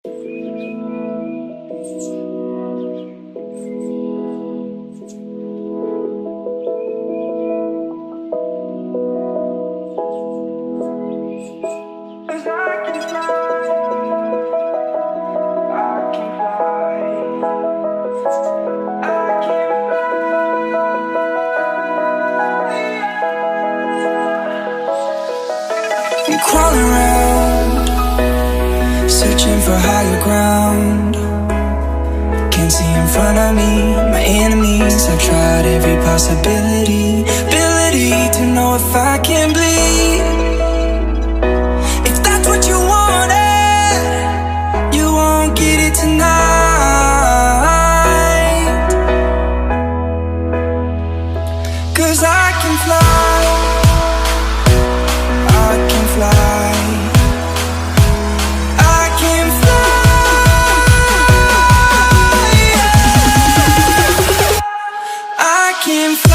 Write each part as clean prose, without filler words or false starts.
I'm crawling around, searching for higher ground. Can't see in front of me, my enemies. I've tried every possibility, ability to know if I can bleed. If that's what you wanted, you won't get it tonight. 'Cause I can fly, I can fly, I can fly, I can fly.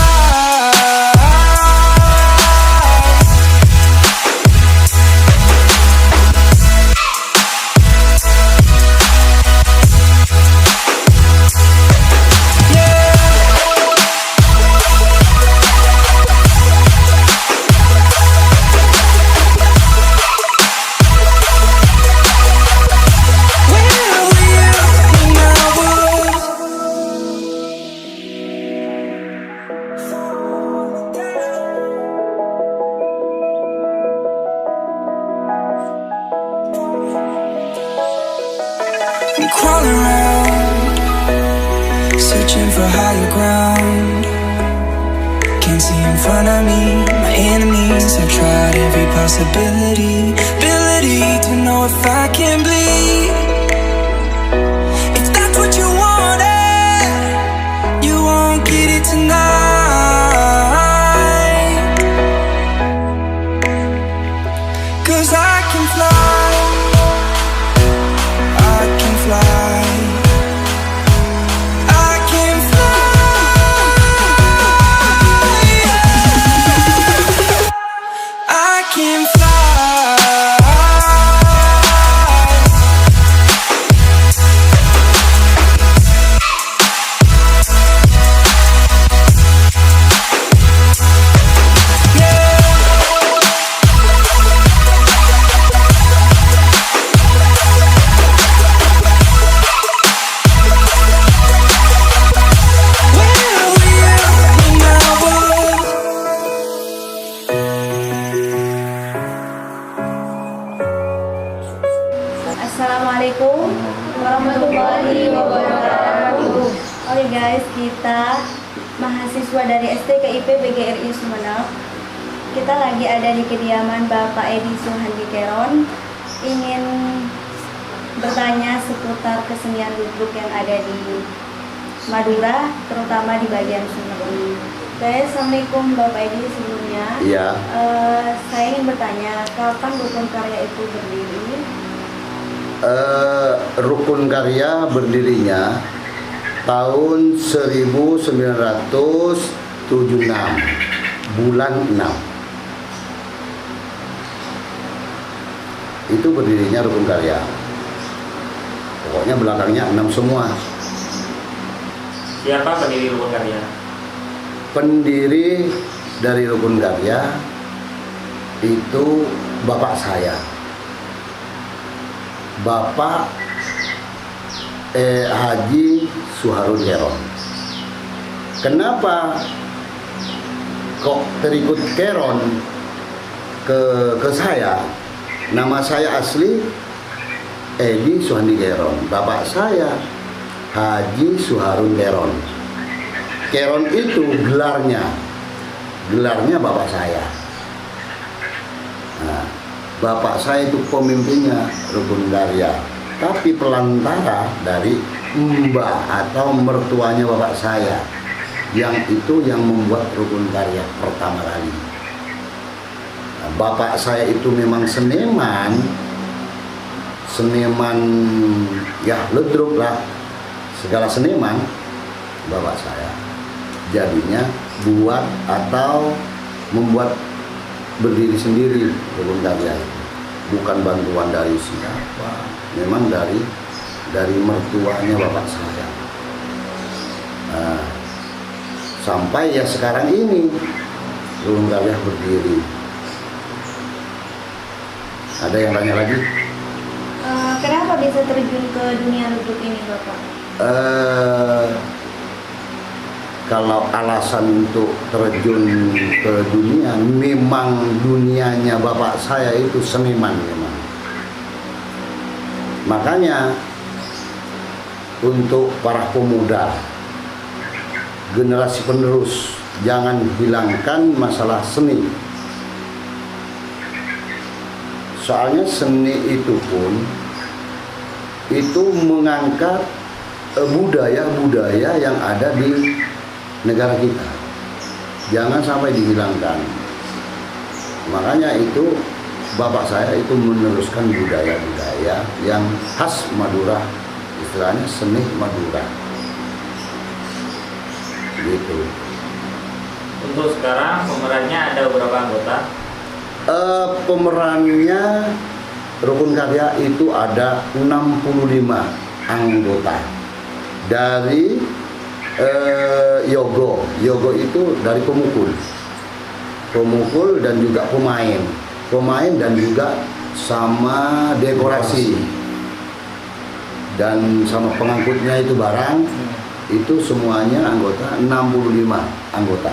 I'm crawling around, searching for higher ground. Can't see in front of me, my enemies. I've tried every possibility, ability to know if I can bleed. If that's what you wanted, you won't get it tonight. 'Cause I can fly, I can fly, I can fly, I can fly. Assalamualaikum warahmatullahi wabarakatuh. Oke guys, kita mahasiswa dari STKIP BGRI Sumeneb. Kita lagi ada di kediaman Bapak Edi Suhandi Keron. Ingin bertanya seputar kesenian ludruk yang ada di Madura, terutama di bagian Sumeneb ini. Guys, assalamualaikum Bapak Edi sebelumnya. Iya. Saya ingin bertanya, kapan Rukun Karya itu berdiri? Rukun Karya berdirinya tahun 1976 bulan 6. Itu berdirinya Rukun Karya. Pokoknya belakangnya 6 semua. Siapa pendiri Rukun Karya? Pendiri dari Rukun Karya itu bapak saya, Bapak Haji Suharun Keron. Kenapa kok terikut Keron ke saya? Nama saya asli Edi Suhandi Keron. Bapak saya Haji Suharun Keron. Keron itu gelarnya bapak saya. Nah, bapak saya itu pemimpinnya Rukun Karya, tapi pelantara dari mbah atau mertuanya bapak saya, yang itu yang membuat Rukun Karya pertama kali. Nah, bapak saya itu memang seniman ya ludruk lah, segala seniman bapak saya. Jadinya buat atau membuat berdiri sendiri Rukun Karya itu, bukan bantuan dari siapa. memang dari mertuanya bapak saya. Nah, sampai ya sekarang ini Rukun Karya berdiri. Ada yang tanya lagi? Kenapa bisa terjun ke dunia ludruk ini Bapak? Kalau alasan untuk terjun ke dunia, memang dunianya bapak saya itu seniman memang. Makanya untuk para pemuda, generasi penerus, jangan hilangkan masalah seni. Soalnya seni itu pun itu mengangkat budaya-budaya yang ada di negara kita. Jangan sampai dihilangkan. Makanya itu bapak saya itu meneruskan budaya-budaya yang khas Madura, istilahnya seni Madura. Gitu. Untuk sekarang pemerannya ada berapa anggota? Pemerannya Rukun Karya itu ada 65 anggota. Dari Yogo itu dari pemukul dan juga pemain dan juga sama dekorasi dan sama pengangkutnya itu barang. Itu semuanya anggota, 65 anggota.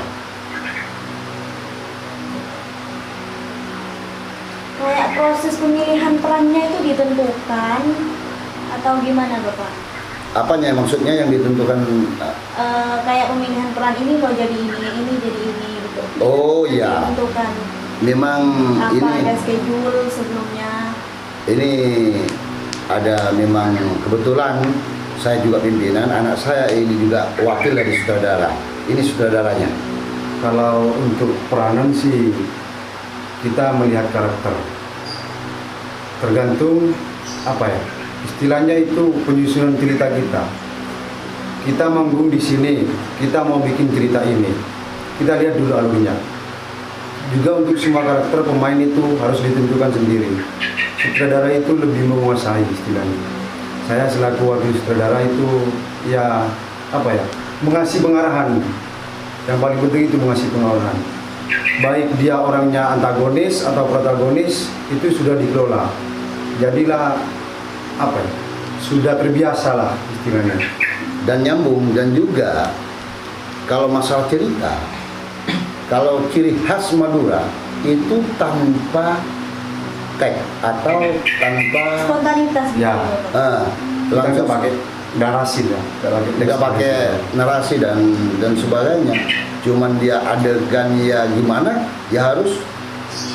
Kayak proses pemilihan perannya itu ditentukan atau gimana Bapak? Apanya maksudnya yang ditentukan? Kayak pemilihan peran ini kalau jadi ini jadi ini gitu. Oh iya. Ditentukan. Memang Apa ini ada schedule sebelumnya? ini ada memang kebetulan saya juga pimpinan, anak saya ini juga wakil dari sutradara. Ini sutradaranya. Kalau untuk peranan sih kita melihat karakter. Tergantung apa ya? Istilahnya itu penyusunan cerita kita. Kita manggung di sini, kita mau bikin cerita ini. Kita lihat dulu alurnya. Juga untuk semua karakter pemain itu harus ditentukan sendiri. Sutradara itu lebih menguasai istilahnya. Saya selaku wakil sutradara itu ya apa ya? Mengasih pengarahan. Yang paling penting itu mengasih pengarahan. Baik dia orangnya antagonis atau protagonis itu sudah dikelola. Jadilah apa ya? Sudah terbiasa lah istilahnya. Dan nyambung, dan juga kalau masalah cerita, kalau ciri khas Madura itu tanpa tag atau tanpa Spontanitas gitu Ya. Bapak. Kita langsung nggak pakai narasi ya, nggak pakai narasi dan sebagainya. Cuman dia adegan ya gimana, ya harus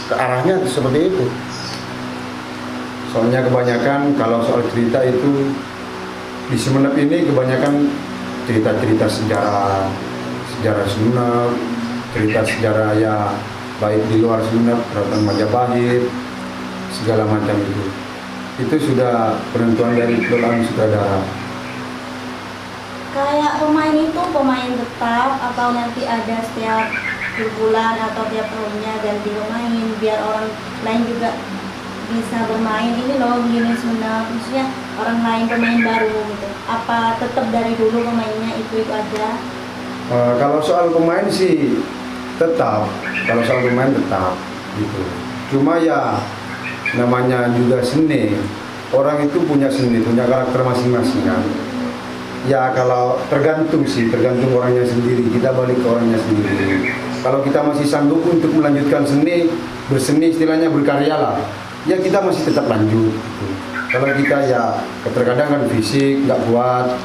ke arahnya seperti itu. Soalnya kebanyakan kalau soal cerita itu di Sumeneb ini kebanyakan cerita-cerita sejarah Sumeneb, cerita sejarah ya baik di luar Sumeneb, Keraton Majapahit, segala macam itu. Itu sudah penentuan dari peran sutradara. Kayak pemain itu pemain tetap atau nanti ada setiap bulan atau tiap tahunnya ganti pemain biar orang lain juga bisa bermain ini loh gini sebenarnya, maksudnya orang lain pemain baru gitu. Apa tetap dari dulu pemainnya itu aja? Kalau soal pemain sih tetap, kalau soal pemain tetap gitu. Cuma ya namanya juga seni, orang itu punya seni, punya karakter masing-masing kan. Ya kalau tergantung orangnya sendiri, kita balik ke orangnya sendiri. Kalau kita masih sanggup untuk melanjutkan berseni istilahnya berkarya lah, ya kita masih tetap lanjut gitu. Kalau kita ya terkadang kan fisik nggak kuat,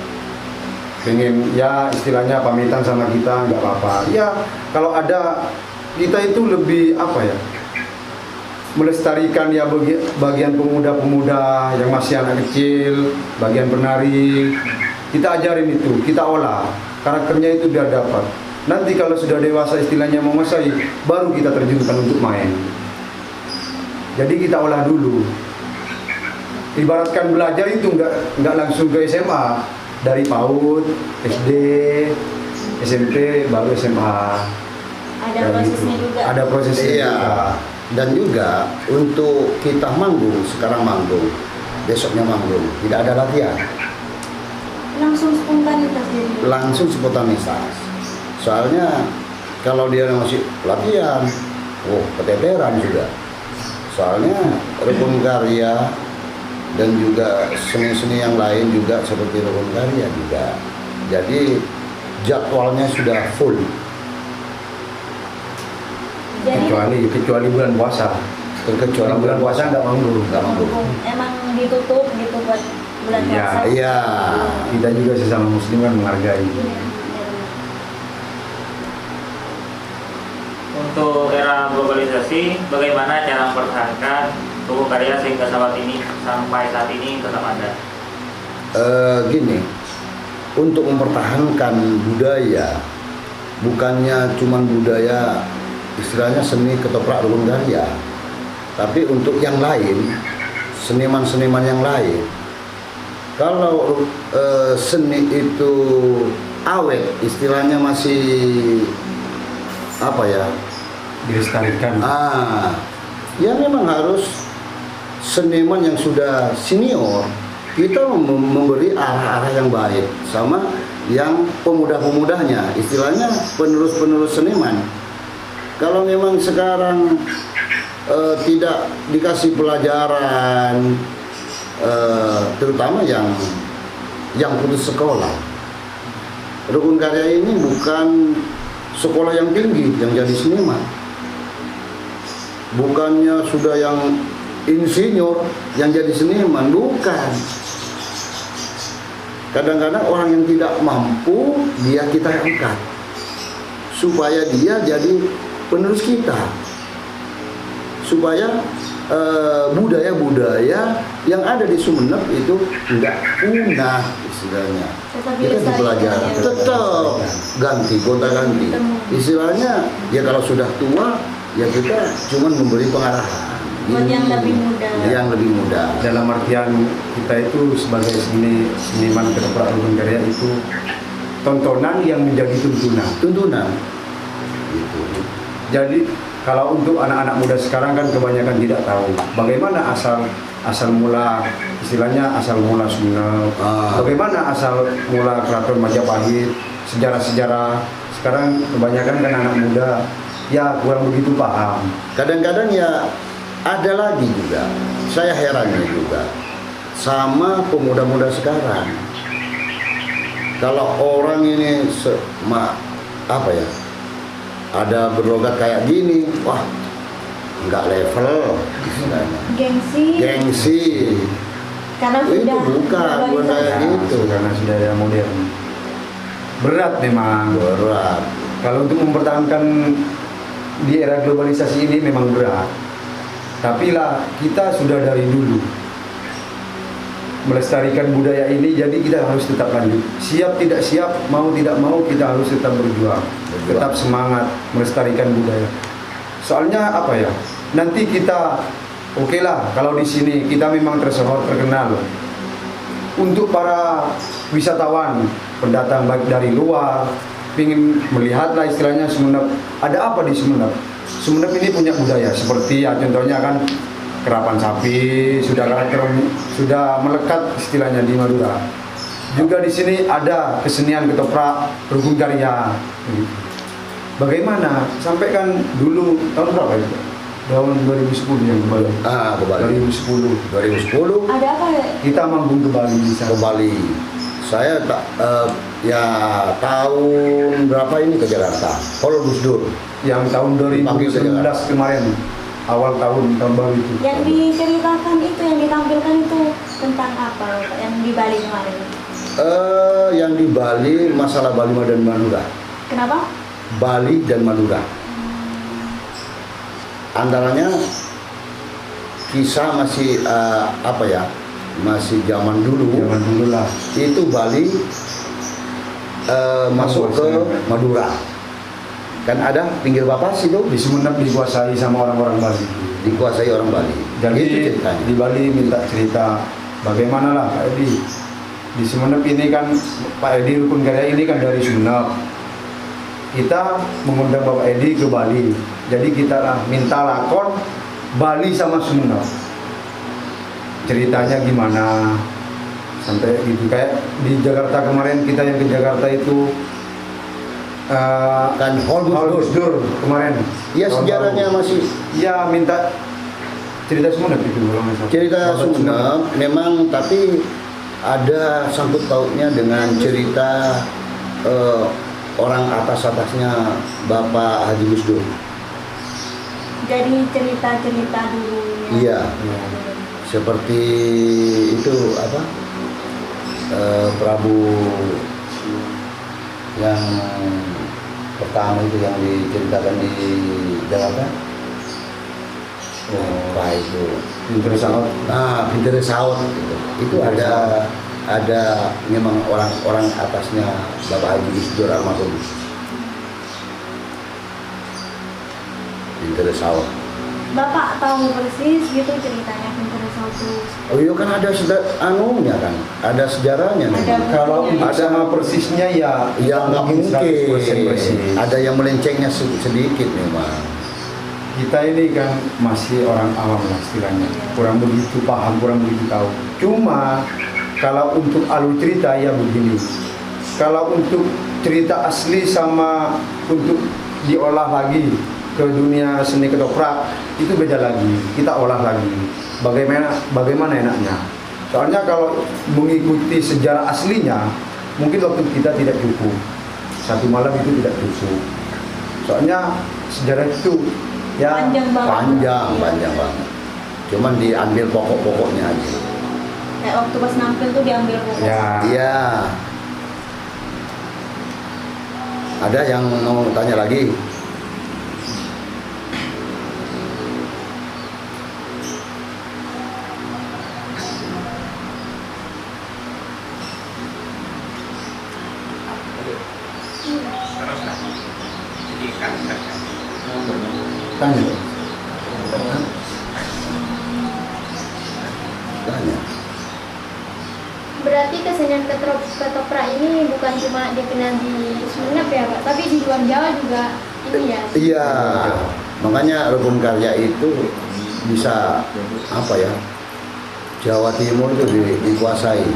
pengen ya istilahnya pamitan sama kita nggak apa-apa. Ya kalau ada kita itu lebih apa ya, melestarikan ya bagian pemuda-pemuda yang masih anak kecil, bagian penari, kita ajarin itu, kita olah karakternya itu biar dapat. Nanti kalau sudah dewasa istilahnya menguasai, baru kita terjunkan untuk main. Jadi kita olah dulu. Ibaratkan belajar itu nggak langsung ke SMA, dari PAUD, SD, SMP, baru SMA. Ada Dan prosesnya itu. juga. Ada prosesnya Iya. juga. Dan juga untuk kita manggung, sekarang manggung, besoknya manggung, tidak ada latihan, Langsung spontanitas jadi. langsung spontanitas. Soalnya kalau dia masih latihan, keteteran sudah. Soalnya rukun karya dan juga seni-seni yang lain juga seperti rukun karya juga. Jadi jadwalnya sudah full. Jadi kecuali bulan puasa. Kecuali Bulan puasa nggak manggung. nggak manggung. emang ditutup gitu buat bulan Iya, puasa. Iya. Kita juga sesama muslim kan menghargai. Iya. Untuk era globalisasi, bagaimana cara mempertahankan rukun karya sehingga sampai saat ini tetap ada? Gini, untuk mempertahankan budaya, bukannya cuman budaya istilahnya seni ketoprak rukun karya, tapi untuk yang lain, seniman-seniman yang lain. Kalau seni itu awet, istilahnya masih apa ya? Dilestarikan. Ya memang harus seniman yang sudah senior. Kita memberi arah-arah yang baik sama yang pemuda-pemudanya, istilahnya penerus-penerus seniman. Kalau memang sekarang tidak dikasih pelajaran, terutama yang putus sekolah. Rukun karya ini bukan sekolah yang tinggi yang jadi seniman. Bukannya sudah yang insinyur yang jadi seniman, bukan. Kadang-kadang orang yang tidak mampu dia kita angkat supaya dia jadi penerus kita, supaya budaya-budaya yang ada di Sumeneb itu tidak punah istilahnya. Tetap Kita dipelajari, dilestarikan ya. tetap ganti, gonta-ganti. Istilahnya ya kalau sudah tua ya kita cuma memberi pengarahan. Buat yang lebih muda. Yang lebih muda. Dalam artian kita itu sebagai seniman ketoprak rukun karya itu tontonan yang menjadi tuntunan. Tuntunan. Gitu. Jadi kalau untuk anak-anak muda sekarang kan kebanyakan tidak tahu bagaimana asal mula istilahnya asal mula Sumeneb, bagaimana asal mula Keraton Majapahit, sejarah-sejarah. Sekarang kebanyakan kan anak muda ya kurang begitu paham. Kadang-kadang ya ada lagi juga, saya herannya juga sama pemuda-muda sekarang. Kalau orang ini ada berlogat kayak gini, wah nggak level, istilahnya. Gengsi. Karena Itu sudah bukan kayak gitu. Karena sudah ada modern. Berat memang. Berat. Kalau untuk mempertahankan di era globalisasi ini memang berat. Tapi lah kita sudah dari dulu melestarikan budaya ini, jadi kita harus tetap lanjut. Siap tidak siap, mau tidak mau kita harus tetap berjuang. Tetap semangat melestarikan budaya. Soalnya apa ya? Nanti kita oke lah kalau di sini kita memang tersohor terkenal. Untuk para wisatawan pendatang baik dari luar ingin melihatlah istilahnya Sumeneb, ada apa di Sumeneb? Sumeneb ini punya budaya seperti ya contohnya kan kerapan sapi sudah melekat istilahnya di Madura. Juga di sini ada kesenian ketoprak rukun karya. Bagaimana? Sampai kan dulu tahun berapa itu? Tahun 2010 yang ke Bali. Ke Bali. 2010. Ada apa ya? Kita manggung ke Bali. Ke Bali. Saya tahun berapa ini ke Jakarta? Kalau Gus Dur. Yang tahun 2019 kemarin. Awal tahun baru itu. Yang diceritakan itu, yang ditampilkan itu tentang apa, Pak? Yang di Bali kemarin? Yang di Bali masalah Bali dan Madura. Kenapa? Bali dan Madura. Antaranya kisah masih masih zaman dulu. Zaman dulu lah. Itu Bali masuk ke Madura. Kan ada pinggir Bapas itu Di Sumeneb dikuasai sama orang-orang Bali. dikuasai orang Bali. Jadi Itu ceritanya. di Bali minta cerita bagaimana lah Pak Edi. Di Sumeneb ini kan Pak Edi rukun karya ini kan dari Sumeneb. Kita mengundang Bapak Edi ke Bali. Jadi kita minta lakon Bali sama Sumeneb. ceritanya gimana sampai gitu. Kayak di Jakarta kemarin, kita yang ke Jakarta itu Kan Gus Dur. kemarin. Ya sejarahnya masih Ya minta cerita Sumenep itu kalau nggak salah. cerita Babat Sumenep memang, tapi ada sangkut pautnya dengan cerita orang atasnya Bapak Haji Gus Dur. Jadi cerita-cerita dulunya. Iya. Seperti itu apa? Prabu yang pertama itu yang diceritakan di Jakarta. Wah itu. Pinter Saud. Nah, Pinter Saud gitu. Itu ada memang orang-orang atasnya Bapak Haji Gus Dur almarhum. Pinter Saud. Bapak tahu persis gitu ceritanya Pinter Saud itu. Oh iya kan ada anunya kan, ada sejarahnya. Ada memang. Kalau bukunya. untuk sama persisnya ya Ya nggak mungkin. 100% persis. Ada yang melencengnya sedikit memang. Kita ini kan masih orang awam lah istilahnya, kurang begitu paham, kurang begitu tahu. Cuma kalau untuk alur cerita ya begini, kalau untuk cerita asli sama untuk diolah lagi ke dunia seni ketoprak itu beda lagi, kita olah lagi. Bagaimana enaknya? Soalnya kalau mengikuti sejarah aslinya, mungkin waktu kita tidak cukup, 1 malam itu tidak cukup. Soalnya sejarah itu ya Panjang banget. Panjang banget. Cuman diambil pokok-pokoknya aja. Kayak waktu pas nampil tuh diambil pokok. ya. Iya. Ada yang mau tanya lagi? Tanya. Tanya. Berarti kesenian ketoprak ini bukan cuma dikenal di Sumenep ya Pak, tapi di luar Jawa juga ini ya. Iya. Makanya rukun karya itu bisa apa ya? Jawa Timur itu dikuasai.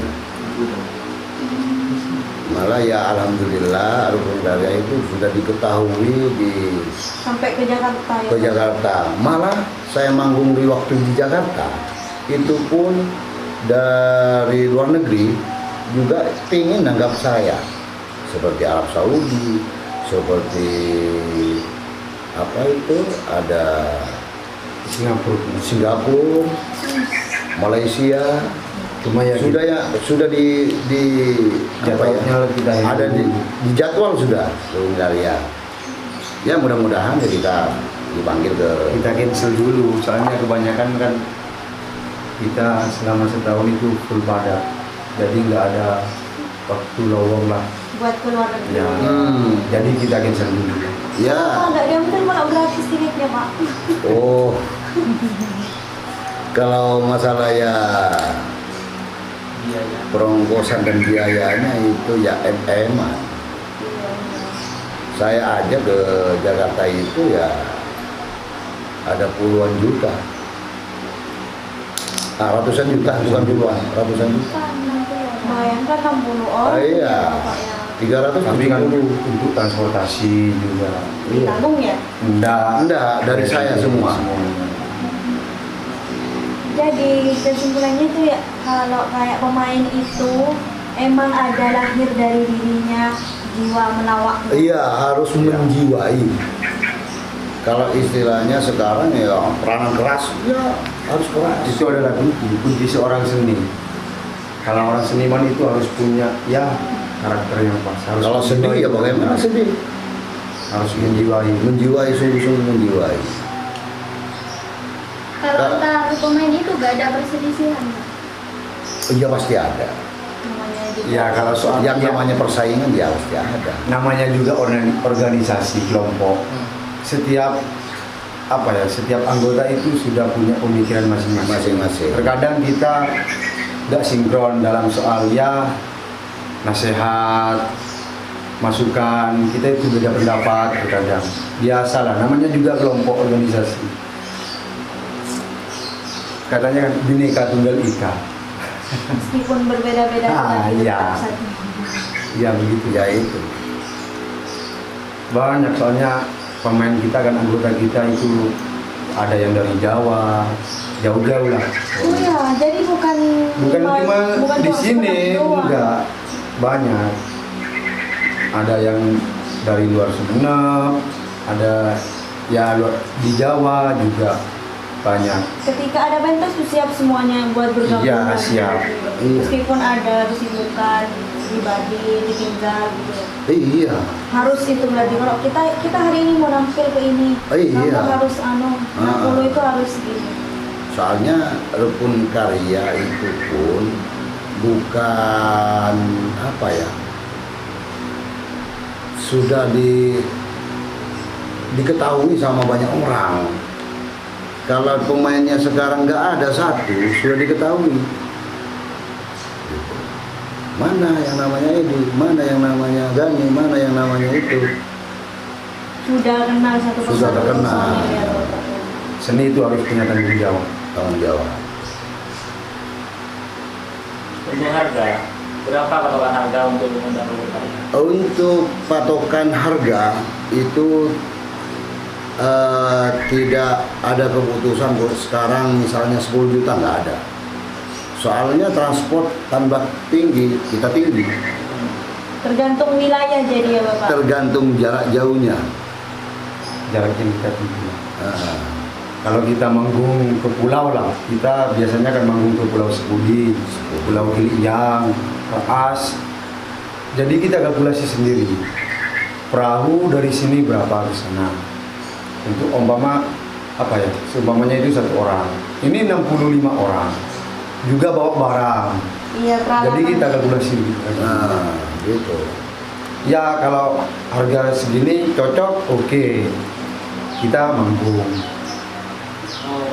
Malah ya alhamdulillah rukun karya itu sudah diketahui Sampai ke Jakarta ya. ke Jakarta. Malah saya manggung di waktu di Jakarta itu pun dari luar negeri juga ingin nanggap saya, seperti Arab Saudi, seperti apa itu ada Singapura, Malaysia. Cuma ya sudah di apa ya, jadwalnya kita ini ada di jadwal sudah ya. Ya mudah-mudahan ya kita dipanggil ke kita cancel dulu, soalnya kebanyakan kan kita selama setahun itu full padat, jadi nggak ada waktu lowong lah Buat keluar negeri. ya. Jadi kita cancel dulu. ya. Oh, nggak diambil malah gratis tiketnya Pak. Oh, kalau masalah ya perongkosan dan biayanya itu ya MM-an. Saya aja ke Jakarta itu ya ada puluhan juta. Ratusan juta, bukan puluhan, ratusan juta. Bayangkan 60 orang. Iya. Bapak ya. 370. Tapi kan untuk transportasi juga Ditanggung ya. Enggak, dari saya semua. Jadi kesimpulannya itu ya kalau kayak pemain itu emang ada lahir dari dirinya jiwa melawak. Iya, harus menjiwai. Kalau istilahnya sekarang ya peranan keras, ya harus keras. Itu adalah kunci seorang seni. Kalau orang seniman itu harus punya ya karakter yang pas. Harus Kalau sedih ya bagaimana sedih? harus menjiwai. Menjiwai, sungguh-sungguh menjiwai. Kalau antar pemain itu gak ada perselisihan Pak? Iya pasti ada. Namanya juga. Ya kalau soal Yang namanya persaingan ya pasti ada. namanya juga organisasi kelompok. Setiap setiap anggota itu sudah punya pemikiran masing-masing. Masing-masing. Terkadang kita nggak sinkron dalam soal ya nasihat, masukan, kita itu beda pendapat terkadang. Biasalah, namanya juga kelompok organisasi. katanya kan Bhinneka Tunggal Ika. Meskipun berbeda-beda tapi iya. tetap satu. Ya begitu. Ya itu. Banyak soalnya pemain kita kan, anggota kita itu ada yang dari Jawa, jauh-jauh lah. Oh ya, jadi bukan Bukan di sini, doang. enggak, banyak. Ada yang dari luar Sumeneb, ada ya di Jawa juga banyak. Ketika ada pentas tuh siap semuanya buat bergabung. Iya, lagi. siap. Iya. Meskipun ada kesibukan pribadi, ditinggal gitu ya. Iya. Harus itu berarti kalau kita hari ini mau nampil ke ini, Iya. kamu harus 60 itu harus gini. Soalnya rukun karya itu pun bukan apa ya, sudah diketahui sama banyak orang. Kalau pemainnya sekarang nggak ada satu, sudah diketahui. Mana yang namanya Edi, mana yang namanya Gani, mana yang namanya itu. Sudah kenal satu persatu. Sudah terkenal. personil ya, Bapak. Seni itu harus punya tanggung jawab. Tanggung jawab. Untuk harga, berapa patokan harga untuk mengundang rukun karya? Untuk patokan harga itu tidak ada keputusan sekarang misalnya 10 juta, nggak ada. Soalnya transport tambah tinggi, kita tinggi. Tergantung wilayah jadi ya Bapak. Tergantung jarak jauhnya. Jarak yang kita tempuh. Ah, Kalau kita manggung ke pulau lah, kita biasanya kan manggung ke Pulau Sepudi, Pulau Giliang, Raas. Jadi kita kalkulasi sendiri. Perahu dari sini berapa ke sana. Untuk umpama apa ya? Seumpamanya itu 1 orang. Ini 65 orang. Juga bawa barang. Iya, peralatan. Jadi kita kalkulasi gitu. nah, gitu. Ya kalau harga segini cocok, oke. Kita manggung.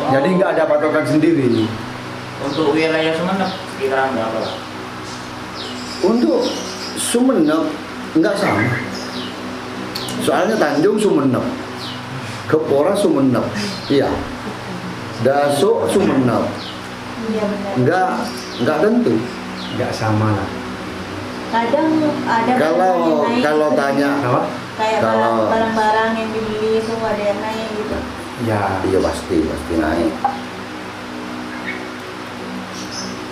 Jadi nggak ada patokan sendiri. Untuk wilayah Sumeneb sekitaran berapa? Untuk Sumeneb nggak sama. Soalnya Tanjung Sumeneb, Kepora Sumeneb, iya. Dasuk Sumeneb, Iya benar. nggak tentu. Nggak sama lah. Kadang ada Kalau barang yang naik, kalau tanya, Apa? kayak kalau- barang-barang yang dibeli itu ada yang naik gitu. Ya. iya pasti naik.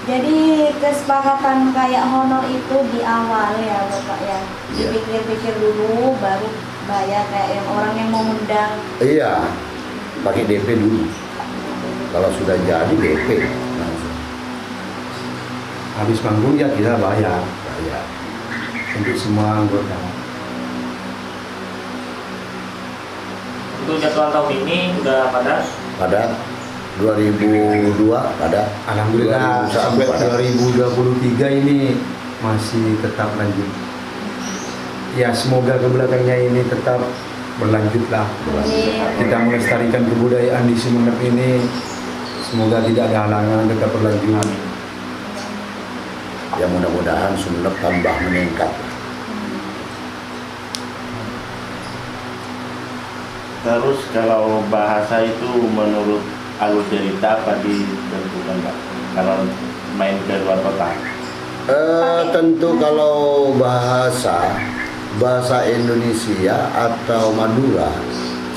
Jadi kesepakatan kayak honor itu di awal ya Bapak ya. Iya. Dipikir-pikir dulu baru bayar kayak yang orang yang mau undang. Iya, pakai DP dulu. Kalau sudah jadi DP langsung Habis manggung ya kita bayar bayar. untuk semua anggota. Untuk jadwal tahun ini udah pada Pada 2002 pada Alhamdulillah 2001 sampai pada. 2023 ini masih tetap lanjut. Ya semoga ke belakangnya ini tetap berlanjut lah. Kita melestarikan kebudayaan di Sumeneb ini. Semoga tidak ada halangan, tetap berlanjut. Ya mudah-mudahan Sumeneb tambah meningkat. Terus kalau bahasa itu menurut alur cerita apa ditentukan Pak? Kalau main ke luar kota? Tentu kalau bahasa Indonesia atau Madura,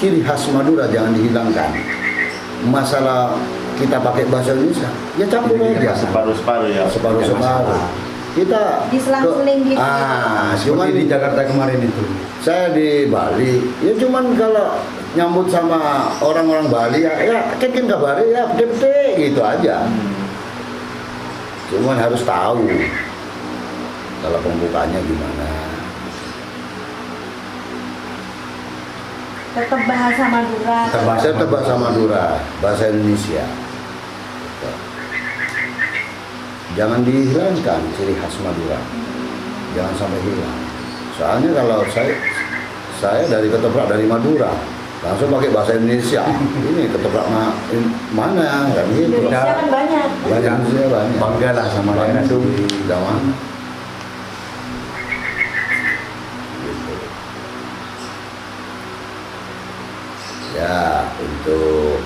ciri khas Madura jangan dihilangkan. Masalah kita pakai bahasa Indonesia, ya campur aja. Separuh-separuh ya? Separuh-separuh. Kita Diselang-seling gitu. cuman Seperti di Jakarta kemarin itu. saya di Bali, ya cuman kalau nyambut sama orang-orang Bali ya cekin kabari ya pede-pede gitu aja. Cuman harus tahu kalau pembukaannya gimana. Tetap bahasa Madura. Saya tetap bahasa Madura, bahasa Indonesia. Jangan dihilangkan ciri khas Madura, jangan sampai hilang. Soalnya kalau saya dari ketoprak dari Madura, langsung pakai bahasa Indonesia. Ini ketoprak mana kan gitu. Indonesia kan banyak. Bahasa Indonesia banyak. Bangga lah sama daerah Bandung, itu. Jawa. Ya untuk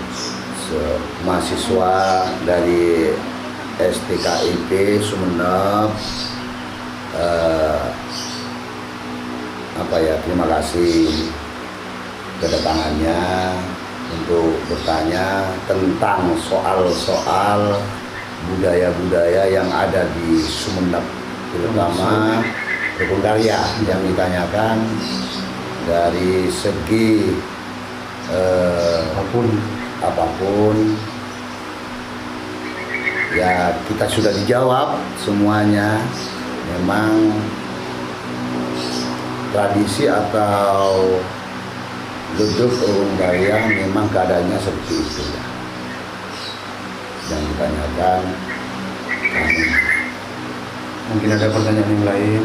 mahasiswa dari STKIP Sumeneb, terima kasih kedatangannya untuk bertanya tentang soal-soal budaya-budaya yang ada di Sumeneb, terutama rukun karya yang ditanyakan dari segi apapun ya kita sudah dijawab semuanya. Memang tradisi atau ludruk rukun karya memang keadaannya seperti itu ya. Yang ditanyakan kami. Mungkin ada pertanyaan yang lain.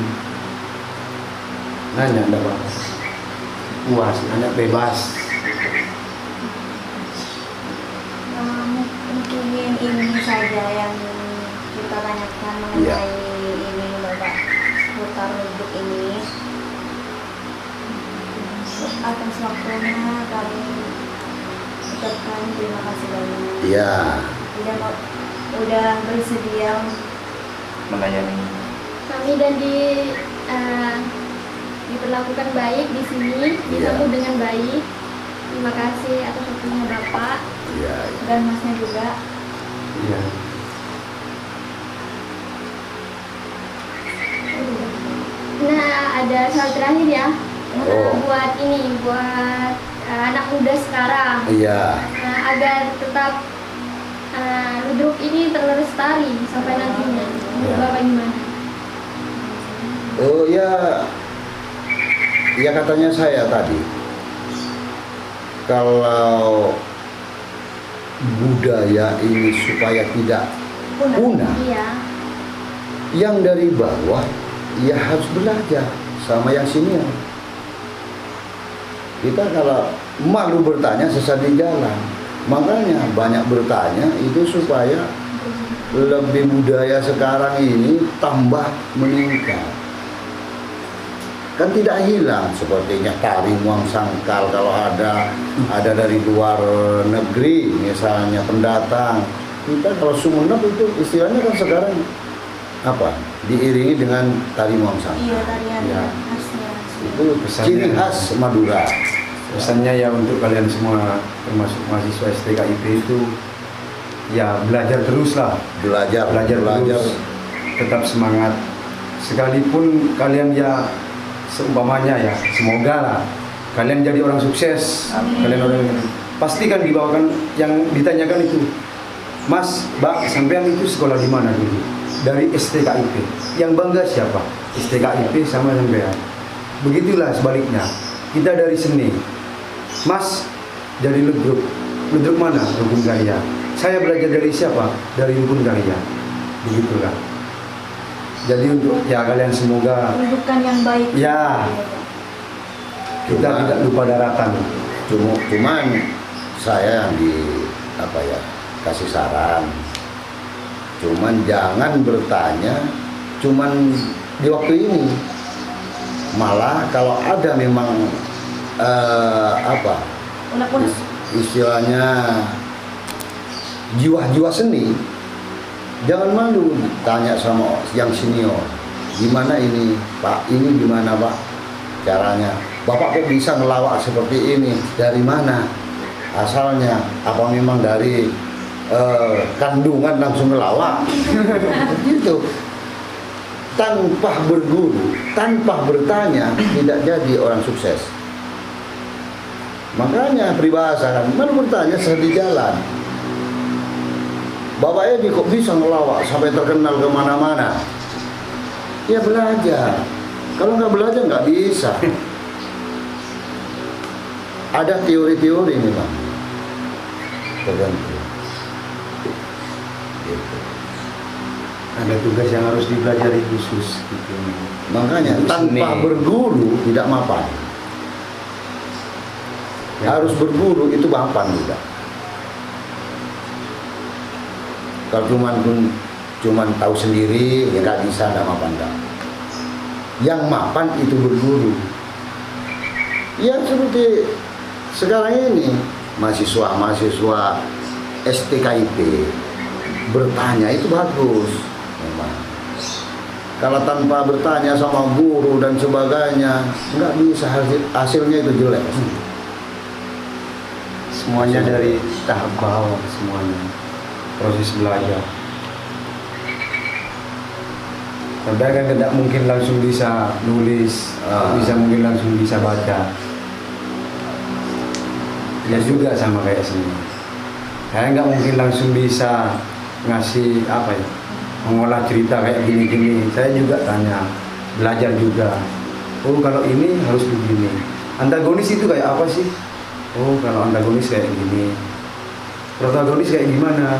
Nanya enggak Pak? Puas, nanya bebas. Mungkin ini saja yang kita tanyakan mengenai ini Bapak putar ludruk ini. Atas waktunya kami ucapkan terima kasih banyak. Iya. Udah bersedia melayani. Kami dan diperlakukan baik di sini, disambut dengan baik. Terima kasih atas waktunya Bapak Iya. dan Masnya juga. Iya. Nah, ada soal terakhir ya. Oh. Buat anak muda sekarang. Iya. Nah, agar tetap ludruk ini terlestari sampai nantinya. Menurut Bapak gimana? Oh ya, ya katanya saya tadi, kalau budaya ini supaya tidak punah, Iya. yang dari bawah ya harus belajar sama yang senior. Kita kalau malu bertanya sesat di jalan, makanya banyak bertanya itu supaya lebih budaya sekarang ini tambah meningkat. Kan tidak hilang sepertinya tari muang sangkal kalau ada dari luar negeri misalnya pendatang. Kita kalau Sumeneb itu istilahnya kan sekarang apa? Diiringi dengan tari muang sangkal. Iya, tarian Ya. khasnya. Itu ciri khas Madura. Pesannya ya untuk kalian semua termasuk mahasiswa STKIP itu ya belajar terus lah. Belajar terus, tetap semangat. Sekalipun kalian ya seumpamanya ya, semoga lah kalian jadi orang sukses. Kalian pasti kan dibawakan yang ditanyakan itu, Mas, Mbak, sampean itu sekolah di mana dulu? Dari STKIP. Yang bangga siapa? STKIP sama sampean. Begitulah sebaliknya. Kita dari seni. Mas, dari ludruk. Ludruk mana? Rukun karya. Saya belajar dari siapa? Dari rukun karya. Begitulah. Jadi untuk ya kalian semoga Pendidikan yang baik. ya kita tidak lupa daratan. Cuman saya yang kasih saran. Cuman jangan bertanya cuman di waktu ini. Malah kalau ada memang Unek-unek. istilahnya jiwa-jiwa seni, jangan malu tanya sama yang senior, gimana ini Pak, ini gimana Pak caranya, Bapak kok bisa ngelawak seperti ini, dari mana asalnya, apa memang dari kandungan langsung ngelawak gitu. Tanpa berguru, tanpa bertanya, tidak jadi orang sukses. Makanya peribahasa kan, malu bertanya sesat di jalan. Bapak Edi kok bisa ngelawak sampai terkenal kemana-mana? Ya belajar. Kalau nggak belajar nggak bisa. Ada teori-teori memang tertentu. Gitu. Ada tugas yang harus dipelajari khusus gitu. Makanya Itu tanpa seni. berguru tidak mapan. Ya. Harus berguru itu mapan juga. Kalau cuman tahu sendiri ya nggak bisa, nggak mapan nggak. Yang mapan itu berguru. Ya seperti sekarang ini mahasiswa STKIP bertanya itu bagus memang. Kalau tanpa bertanya sama guru dan sebagainya nggak bisa, hasilnya itu jelek. Semuanya dari tahap bawah, semuanya proses belajar. Sampai kan tidak mungkin langsung bisa nulis, mungkin langsung bisa baca. Ya juga sama kayak sini. Saya nggak mungkin langsung bisa ngasih apa ya, mengolah cerita kayak gini-gini. Saya juga tanya, belajar juga. Oh kalau ini harus begini. Antagonis itu kayak apa sih? Oh kalau antagonis kayak gini. Protagonis kayak gimana?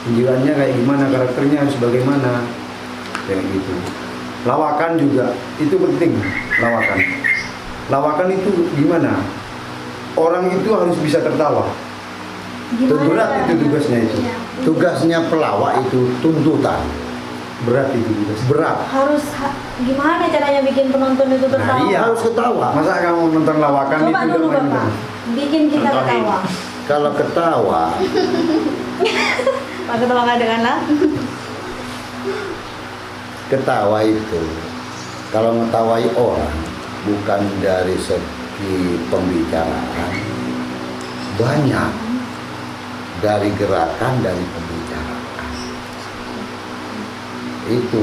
Penjiwaannya kayak gimana? Karakternya harus bagaimana? Kayak gitu. Lawakan juga itu penting. Lawakan itu gimana? Orang itu harus bisa tertawa. Berat itu tugasnya itu. Tugasnya pelawak itu tuntutan. Berat itu tugas. Berat. Harus gimana caranya bikin penonton itu tertawa? Nah, iya. Harus ketawa. Masa kamu nonton lawakan Coba itu dulu main Bapak, berat? bikin kita ketawa. Kalau ketawa, Pak ketawa denganlah. ketawa itu kalau mengetahui orang bukan dari segi pembicaraan, banyak dari gerakan, dari pembicaraan. Itu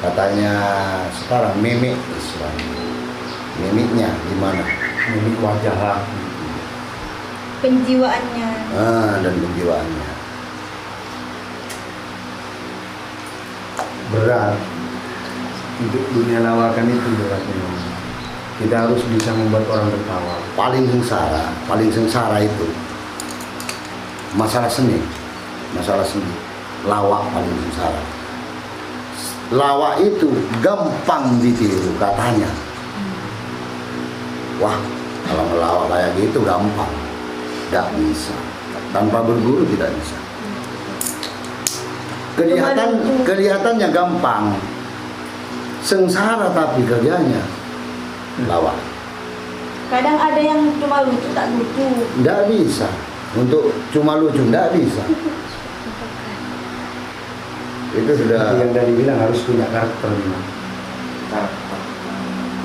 katanya sekarang mimik Islam. Mimiknya gimana? Mimik wajah. Penjiwaannya. Dan penjiwaannya. Berat. Untuk dunia lawakan itu berat memang. Kita harus bisa membuat orang tertawa. Paling sengsara itu masalah seni. Lawak paling sengsara. Lawak itu gampang ditiru katanya. Wah, kalau ngelawak kayak gitu gampang. Tidak bisa. Tanpa berguru tidak bisa. Kelihatannya gampang. Sengsara tapi kerjanya lawak. Kadang ada yang cuma lucu tak lucu. Tidak bisa. Untuk cuma lucu tidak bisa. Itu sudah. Yang tadi bilang harus punya karakter memang.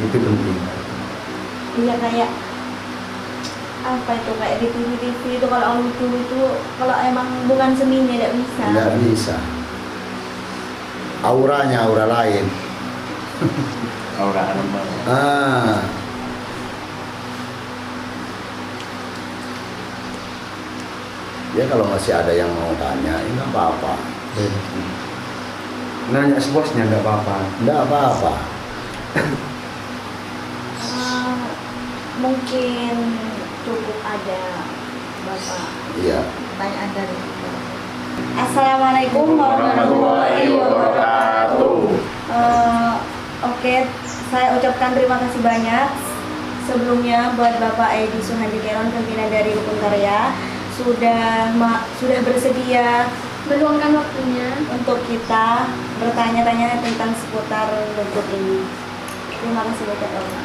Itu penting. Iya kayak apa itu, kayak di TV itu kalau lucu itu kalau emang bukan seninya tidak bisa. Tidak bisa. Auranya aura lain. Aura alam banget. Ya kalau masih ada yang mau tanya, ini nggak apa-apa. Nanya sebosnya nggak apa-apa. Nggak apa-apa. Mungkin cukup ada Bapak Iya. pertanyaan dari kita. Assalamualaikum warahmatullahi wabarakatuh. Oke, saya ucapkan terima kasih banyak sebelumnya buat Bapak Edi Suhandi Keron, pimpinan dari Rukun Karya, sudah bersedia Meluangkan waktunya. untuk kita bertanya-tanya tentang seputar bentuk ini. Terima kasih banyak Bapak.